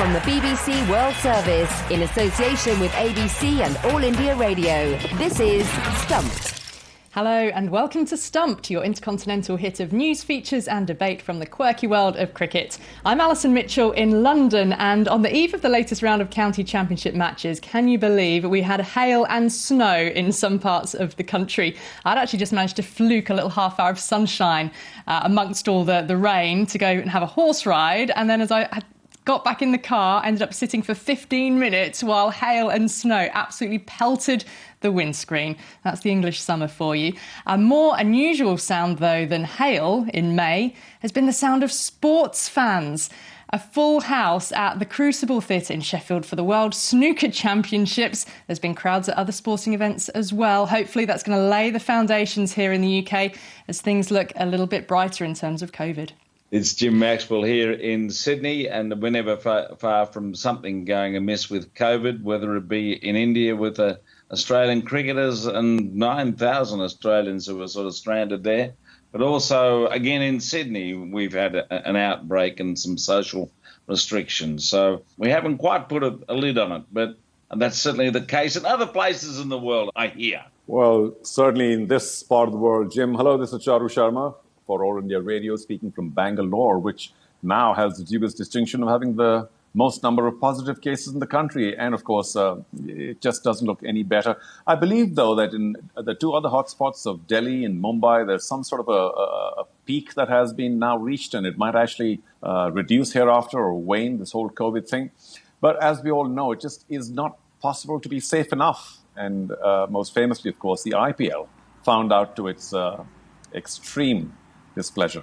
from the BBC World Service in association with ABC and All India Radio. This is Stumped. Hello and welcome to Stumped, your intercontinental hit of news, features and debate from the quirky world of cricket. I'm Alison Mitchell in London, and on the eve of the latest round of county championship matches, can you believe we had hail and snow in some parts of the country? I'd actually just managed to fluke a little half hour of sunshine amongst all the rain to go and have a horse ride, and then as I got back in the car, ended up sitting for 15 minutes while hail and snow absolutely pelted the windscreen. That's the English summer for you. A more unusual sound, though, than hail in May has been the sound of sports fans. A full house at the Crucible Theatre in Sheffield for the World Snooker Championships. There's been crowds at other sporting events as well. Hopefully that's going to lay the foundations here in the UK as things look a little bit brighter in terms of COVID. It's Jim Maxwell here in Sydney, and we're never far from something going amiss with COVID, whether it be in India with Australian cricketers and 9,000 Australians who were sort of stranded there, but also, again, in Sydney, we've had an outbreak and some social restrictions. So we haven't quite put a lid on it, but that's certainly the case in other places in the world, I hear. Well, certainly in this part of the world. Jim, hello, this is Charu Sharma for All India Radio, speaking from Bangalore, which now has the dubious distinction of having the most number of positive cases in the country. And of course, it just doesn't look any better. I believe, though, that in the two other hotspots of Delhi and Mumbai, there's some sort of a peak that has been now reached, and it might actually reduce hereafter or wane, this whole COVID thing. But as we all know, it just is not possible to be safe enough. And most famously, of course, the IPL found out to its extreme displeasure.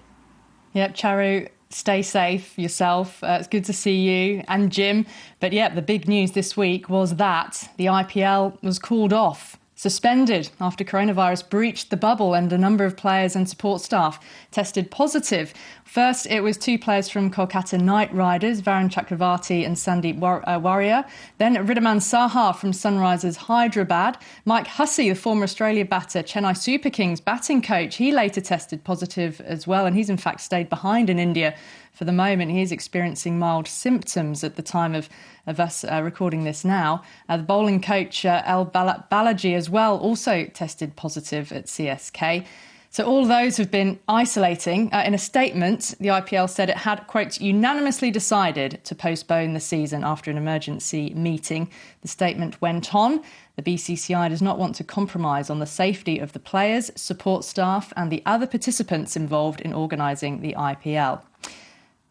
Yep, Charu, stay safe yourself. It's good to see you and Jim. But yeah, the big news this week was that the IPL was called off, suspended after coronavirus breached the bubble and a number of players and support staff tested positive. First, it was two players from Kolkata Knight Riders, Varun Chakravarti and Sandeep Warrier. Then Riddhiman Saha from Sunrisers Hyderabad. Mike Hussey, the former Australia batter, Chennai Super Kings batting coach, he later tested positive as well, and he's in fact stayed behind in India for the moment. He is experiencing mild symptoms at the time of us recording this now. The bowling coach, L. Balaji, as well, also tested positive at CSK. So all those have been isolating. In a statement, the IPL said it had, quote, unanimously decided to postpone the season after an emergency meeting. The statement went on. The BCCI does not want to compromise on the safety of the players, support staff and the other participants involved in organising the IPL.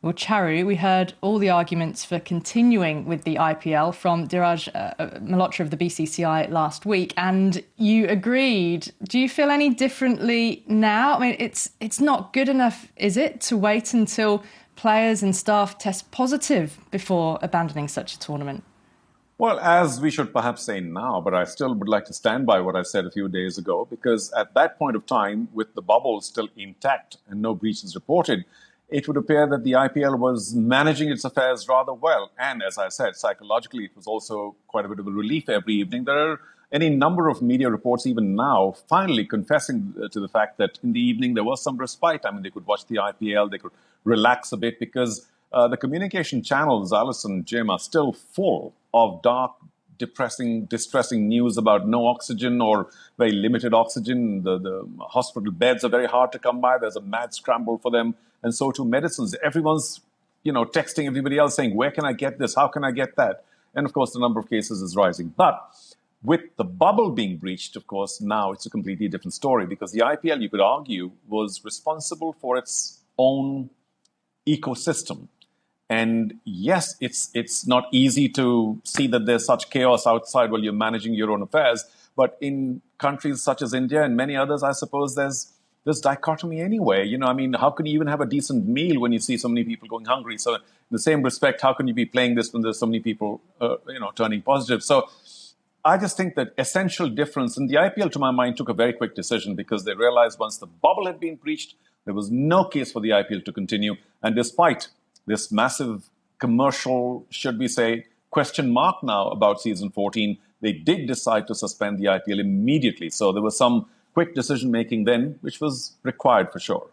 Well, Charu, we heard all the arguments for continuing with the IPL from Dhiraj Malhotra of the BCCI last week, and you agreed. Do you feel any differently now? I mean, it's not good enough, is it, to wait until players and staff test positive before abandoning such a tournament? Well, as we should perhaps say now, but I still would like to stand by what I said a few days ago, because at that point of time, with the bubble still intact and no breaches reported, it would appear that the IPL was managing its affairs rather well. And as I said, psychologically, it was also quite a bit of a relief every evening. There are any number of media reports even now finally confessing to the fact that in the evening there was some respite. I mean, they could watch the IPL, they could relax a bit, because the communication channels, Alison, Jim, are still full of dark, distressing news about no oxygen or very limited oxygen. The hospital beds are very hard to come by. There's a mad scramble for them. And so too medicines. Everyone's, texting everybody else saying, where can I get this? How can I get that? And of course, the number of cases is rising. But with the bubble being breached, of course, now it's a completely different story, because the IPL, you could argue, was responsible for its own ecosystem. And yes, it's not easy to see that there's such chaos outside while you're managing your own affairs. But in countries such as India and many others, I suppose there's this dichotomy anyway. How can you even have a decent meal when you see so many people going hungry? So in the same respect, how can you be playing this when there's so many people, turning positive? So I just think that essential difference, and the IPL, to my mind, took a very quick decision, because they realized once the bubble had been breached, there was no case for the IPL to continue. And despite this massive commercial, should we say, question mark now about season 14, they did decide to suspend the IPL immediately. So there was some quick decision-making then, which was required for sure.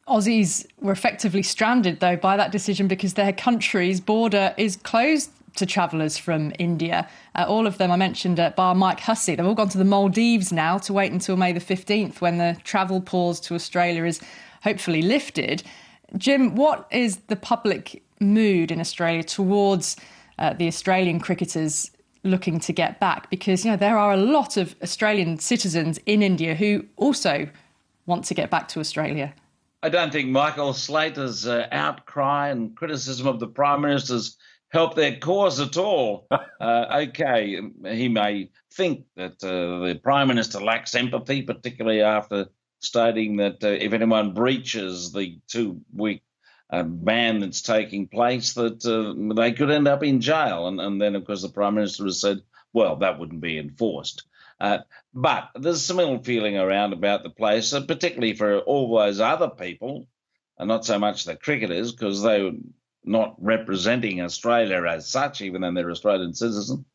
Aussies were effectively stranded, though, by that decision because their country's border is closed to travellers from India. All of them, I mentioned, bar Mike Hussey, they've all gone to the Maldives now to wait until May the 15th when the travel pause to Australia is hopefully lifted. Jim, what is the public mood in Australia towards the Australian cricketers looking to get back? Because, there are a lot of Australian citizens in India who also want to get back to Australia. I don't think Michael Slater's outcry and criticism of the Prime Minister's helped their cause at all. OK, he may think that the Prime Minister lacks empathy, particularly after stating that if anyone breaches the 2-week ban that's taking place, that they could end up in jail. And then, of course, the Prime Minister has said, well, that wouldn't be enforced. But there's some ill feeling around about the place, particularly for all those other people, and not so much the cricketers, because they were not representing Australia as such, even though they're Australian citizens.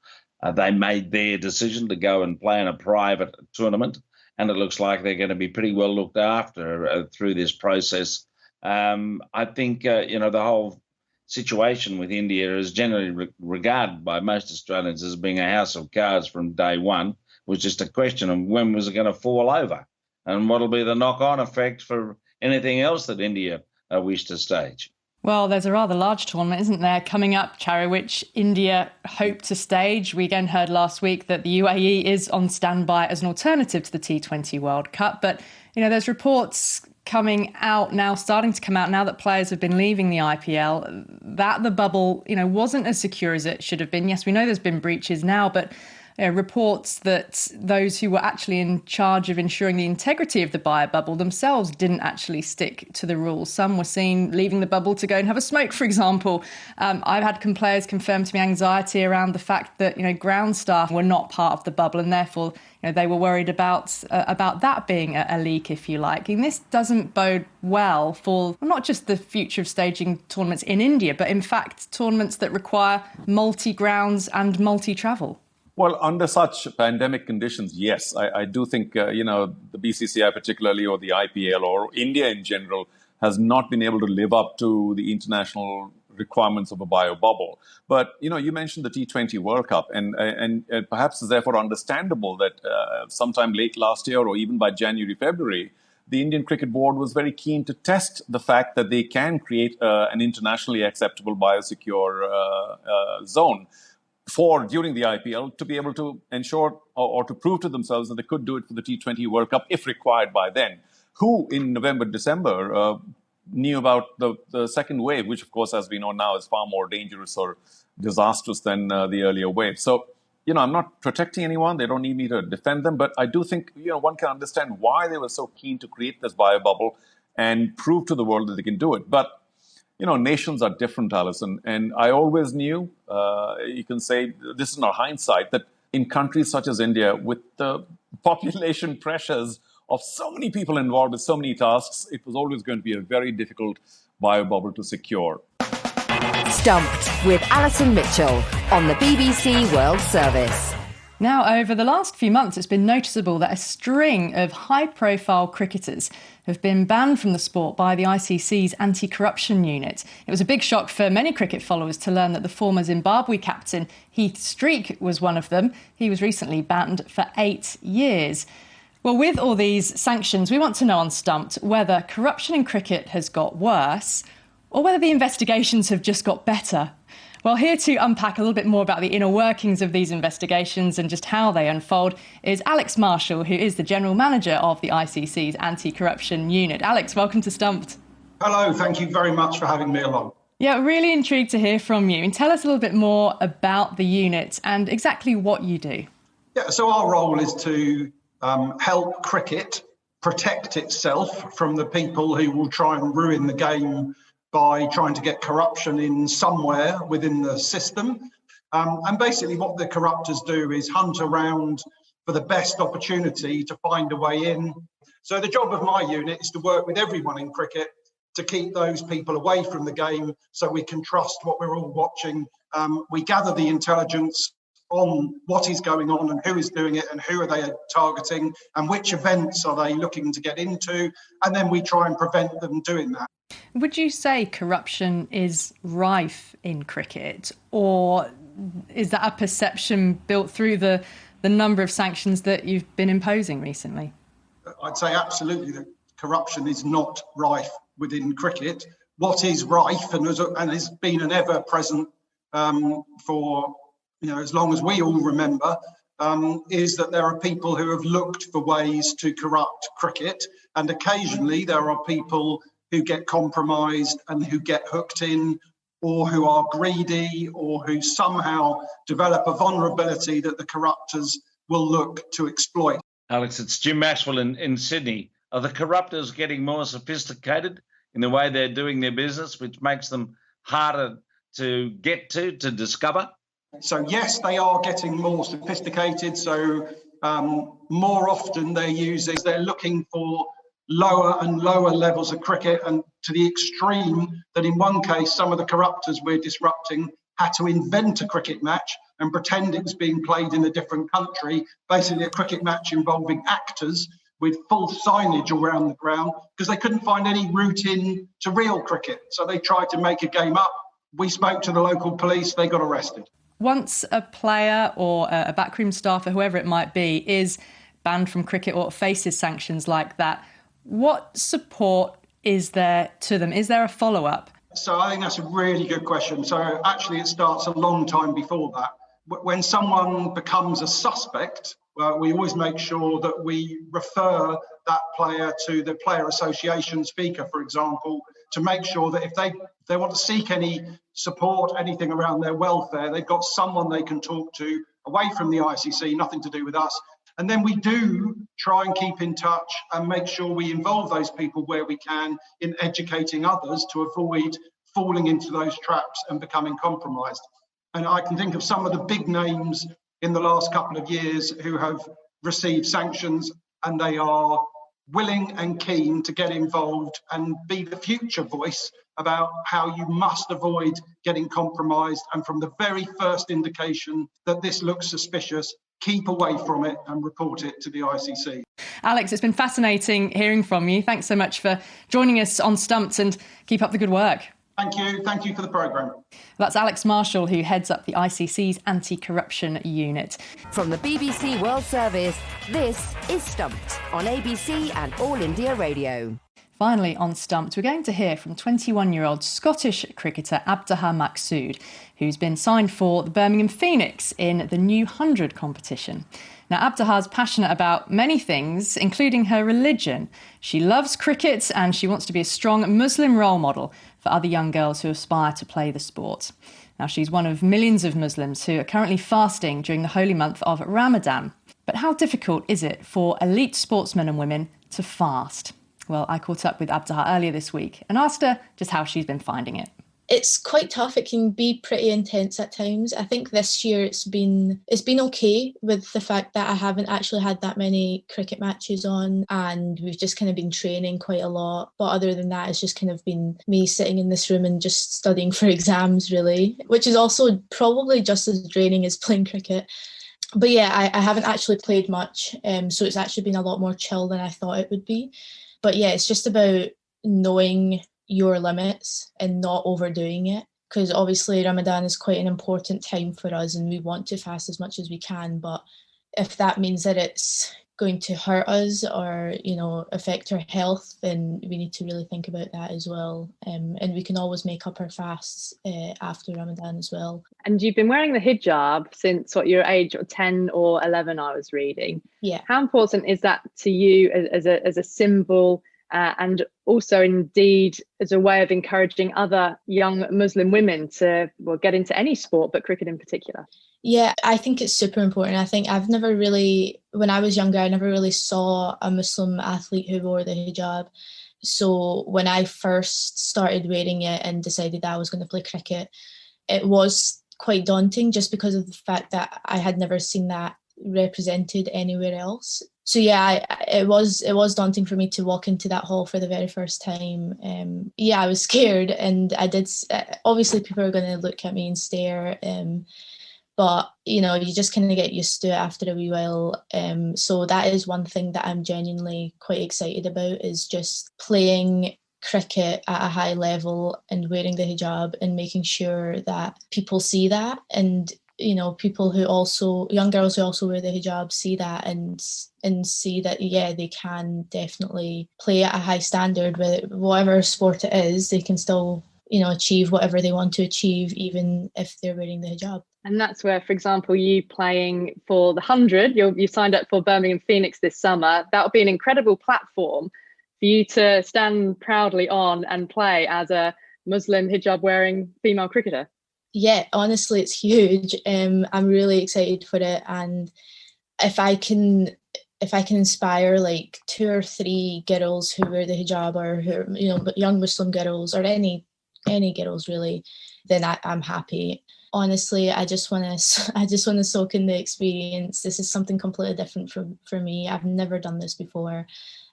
They made their decision to go and play in a private tournament, and it looks like they're going to be pretty well looked after through this process. I think, the whole situation with India is generally regarded by most Australians as being a house of cards from day one. It was just a question of when was it going to fall over and what will be the knock-on effect for anything else that India wish to stage. Well, there's a rather large tournament, isn't there, coming up, Charu, which India hope to stage. We again heard last week that the UAE is on standby as an alternative to the T20 World Cup. But, there's reports coming out now, starting to come out now that players have been leaving the IPL, that the bubble, wasn't as secure as it should have been. Yes, we know there's been breaches now, but reports that those who were actually in charge of ensuring the integrity of the bio bubble themselves didn't actually stick to the rules. Some were seen leaving the bubble to go and have a smoke, for example. I've had players confirm to me anxiety around the fact that, ground staff were not part of the bubble and therefore, they were worried about that being a leak, if you like. And this doesn't bode well for not just the future of staging tournaments in India, but in fact, tournaments that require multi-grounds and multi-travel. Well, under such pandemic conditions, yes, I do think, the BCCI particularly, or the IPL, or India in general, has not been able to live up to the international requirements of a bio bubble. But, you mentioned the T20 World Cup, and perhaps it's therefore understandable that sometime late last year or even by January, February, the Indian Cricket Board was very keen to test the fact that they can create an internationally acceptable biosecure zone during the IPL to be able to ensure or to prove to themselves that they could do it for the T20 World Cup if required by then. Who in November, December knew about the second wave, which of course, as we know now, is far more dangerous or disastrous than the earlier wave. So, I'm not protecting anyone. They don't need me to defend them. But I do think, one can understand why they were so keen to create this bio bubble and prove to the world that they can do it. But nations are different, Alison. And I always knew, you can say, this is not hindsight, that in countries such as India, with the population pressures of so many people involved with so many tasks, it was always going to be a very difficult bio bubble to secure. Stumped with Alison Mitchell on the BBC World Service. Now, over the last few months, it's been noticeable that a string of high-profile cricketers have been banned from the sport by the ICC's anti-corruption unit. It was a big shock for many cricket followers to learn that the former Zimbabwe captain Heath Streak was one of them. He was recently banned for 8 years. Well, with all these sanctions, we want to know on Stumped whether corruption in cricket has got worse or whether the investigations have just got better. Well, here to unpack a little bit more about the inner workings of these investigations and just how they unfold is Alex Marshall, who is the General Manager of the ICC's Anti-Corruption Unit. Alex, welcome to Stumped. Hello, thank you very much for having me along. Yeah, really intrigued to hear from you. And tell us a little bit more about the unit and exactly what you do. Yeah, so our role is to help cricket protect itself from the people who will try and ruin the game by trying to get corruption in somewhere within the system. And basically what the corruptors do is hunt around for the best opportunity to find a way in. So the job of my unit is to work with everyone in cricket to keep those people away from the game so we can trust what we're all watching. We gather the intelligence on what is going on and who is doing it and who are they targeting and which events are they looking to get into, and then we try and prevent them doing that. Would you say corruption is rife in cricket, or is that a perception built through the number of sanctions that you've been imposing recently? I'd say absolutely that corruption is not rife within cricket. What is rife and has been an ever-present for as long as we all remember, is that there are people who have looked for ways to corrupt cricket, and occasionally there are people who get compromised and who get hooked in, or who are greedy, or who somehow develop a vulnerability that the corruptors will look to exploit. Alex, it's Jim Maxwell in Sydney. Are the corruptors getting more sophisticated in the way they're doing their business, which makes them harder to get to discover? So yes, they are getting more sophisticated. So more often they're looking for lower and lower levels of cricket, and to the extreme that in one case, some of the corruptors we're disrupting had to invent a cricket match and pretend it was being played in a different country, basically a cricket match involving actors with full signage around the ground, because they couldn't find any route in to real cricket. So they tried to make a game up. We spoke to the local police, they got arrested. Once a player or a backroom staff or whoever it might be is banned from cricket or faces sanctions like that, what support is there to them? Is there a follow-up? So I think that's a really good question. So actually it starts a long time before that. When someone becomes a suspect, we always make sure that we refer that player to the player association speaker, for example, to make sure that if they want to seek any support, anything around their welfare, they've got someone they can talk to away from the ICC, nothing to do with us. And then we do try and keep in touch and make sure we involve those people where we can in educating others to avoid falling into those traps and becoming compromised. And I can think of some of the big names in the last couple of years who have received sanctions, and they are willing and keen to get involved and be the future voice about how you must avoid getting compromised. And from the very first indication that this looks suspicious, keep away from it and report it to the ICC. Alex, it's been fascinating hearing from you. Thanks so much for joining us on Stumped, and keep up the good work. Thank you. Thank you for the programme. That's Alex Marshall, who heads up the ICC's anti-corruption unit. From the BBC World Service, this is Stumped on ABC and All India Radio. Finally on Stumped, we're going to hear from 21-year-old Scottish cricketer Abtaha Maqsood, who's been signed for the Birmingham Phoenix in the new 100 competition. Now, Abtaha's passionate about many things, including her religion. She loves cricket and she wants to be a strong Muslim role model for other young girls who aspire to play the sport. Now, she's one of millions of Muslims who are currently fasting during the holy month of Ramadan. But how difficult is it for elite sportsmen and women to fast? Well, I caught up with Abtaha earlier this week and asked her just how she's been finding it. It's quite tough. It can be pretty intense at times. I think this year it's been okay with the fact that I haven't actually had that many cricket matches on, and we've just kind of been training quite a lot. But other than that, it's just kind of been me sitting in this room and just studying for exams, really, which is also probably just as draining as playing cricket. But yeah, I haven't actually played much, so it's actually been a lot more chill than I thought it would be. But yeah, it's just about knowing your limits and not overdoing it, because obviously Ramadan is quite an important time for us and we want to fast as much as we can, but if that means that it's going to hurt us or affect our health, then we need to really think about that as well, and we can always make up our fasts after Ramadan as well. And you've been wearing the hijab since your age 10 or 11, I was reading. Yeah. How important is that to you as a symbol, and also indeed as a way of encouraging other young Muslim women to get into any sport, but cricket in particular? Yeah, I think it's super important. I think when I was younger, I never really saw a Muslim athlete who wore the hijab. So when I first started wearing it and decided that I was going to play cricket, it was quite daunting just because of the fact that I had never seen that represented anywhere else. So yeah, it was daunting for me to walk into that hall for the very first time. I was scared, and I did. Obviously, people are going to look at me and stare. But, you know, you just kind of get used to it after a wee while. So that is one thing that I'm genuinely quite excited about, is just playing cricket at a high level and wearing the hijab and making sure that people see that. And, you know, people who also, young girls who also wear the hijab, see that and see that, yeah, they can definitely play at a high standard with whatever sport it is. They can still, you know, achieve whatever they want to achieve, even if they're wearing the hijab. And that's where, for example, you playing for the 100, you signed up for Birmingham Phoenix this summer. That would be an incredible platform for you to stand proudly on and play as a Muslim hijab-wearing female cricketer. Yeah, honestly, it's huge. I'm really excited for it. And if I can inspire like 2 or 3 girls who wear the hijab, or who, you know, young Muslim girls, or any girls really, then I'm happy. Honestly, I just want to soak in the experience. This is something completely different for me. I've never done this before,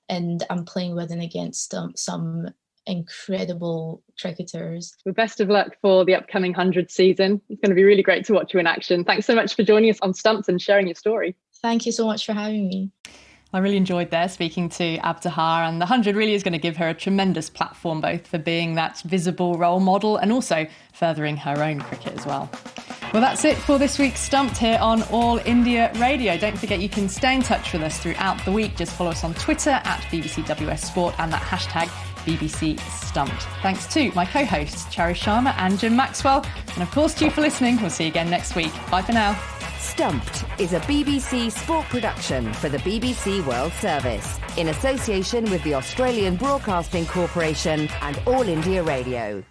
and I'm playing with and against some incredible cricketers. Well, best of luck for the upcoming 100 season. It's going to be really great to watch you in action. Thanks so much for joining us on Stumped and sharing your story. Thank you so much for having me. I really enjoyed speaking to Abtaha, and the 100 really is going to give her a tremendous platform, both for being that visible role model and also furthering her own cricket as well. Well, that's it for this week's Stumped here on All India Radio. Don't forget you can stay in touch with us throughout the week. Just follow us on Twitter at BBCWS Sport and that hashtag BBC Stumped. Thanks to my co-hosts Charu, Sharma and Jim Maxwell. And of course to you for listening. We'll see you again next week. Bye for now. Stumped is a BBC sport production for the BBC World Service in association with the Australian Broadcasting Corporation and All India Radio.